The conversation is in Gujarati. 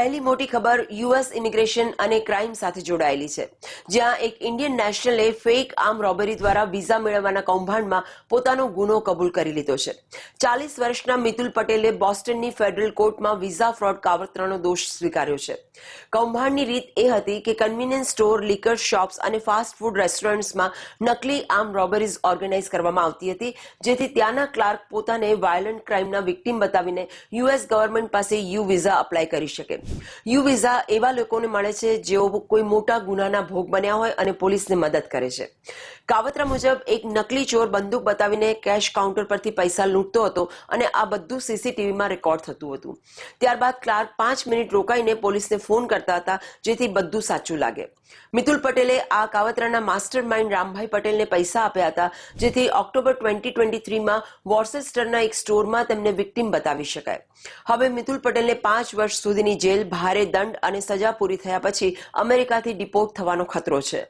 પહેલી મોટી ખબર યુએસ ઇમિગ્રેશન અને ક્રાઇમ સાથે જોડાયેલી છે, જ્યાં એક ઇન્ડિયન નેશનલે ફેક આર્મ રોબરી દ્વારા વિઝા મેળવવાના કૌભાંડમાં પોતાનો ગુનો કબૂલ કરી લીધો છે। 40 વર્ષના મિતુલ પટેલે બોસ્ટનની ફેડરલ કોર્ટમાં વિઝા ફ્રોડ કાવતરાનો દોષ સ્વીકાર્યો છે। કૌભાંડની રીત એ હતી કે કન્વીનિયન્સ સ્ટોર, લીકર શોપ્સ અને ફાસ્ટ ફૂડ રેસ્ટોરન્ટ્સમાં નકલી આર્મ રોબરીઝ ઓર્ગેનાઇઝ કરવામાં આવતી હતી, જેથી ત્યાંના ક્લાર્ક પોતાને વાયલન્ટ ક્રાઇમના વિક્ટિમ બતાવીને યુએસ ગવર્મેન્ટ પાસે યુ વિઝા અપ્લાય કરી શકે। યુ વિઝા એવા લોકોને મળે છે જેઓ કોઈ મોટા ગુનાના ભોગ બન્યા હોય અને પોલીસને મદદ કરે છે। કાવતરા મુજબ એક નકલી ચોર બંદૂક બતાવીને કેશ કાઉન્ટર પરથી પૈસા લૂંટતો હતો અને આ બધું સીસીટીવીમાં રેકોર્ડ થતું હતું। ત્યારબાદ ક્લાર્ક 5 મિનિટ રોકાઈને પોલીસને ફોન કરતા હતા, જેથી બધું સાચું લાગે। મિતુલ પટેલે આ કાવતરાના માસ્ટર માઇન્ડ રામભાઈ પટેલને પૈસા આપ્યા હતા, જેથી ઓક્ટોબર 2023માં વોર્સેસ્ટરના એક સ્ટોરમાં તેમને વિક્ટિમ બતાવી શકાય। હવે મિતુલ પટેલને 5 વર્ષ સુધીની જેલ, ભારે દંડ અને સજા પૂરી થયા પછી અમેરિકાથી ડિપોર્ટ થવાનો ખતરો છે।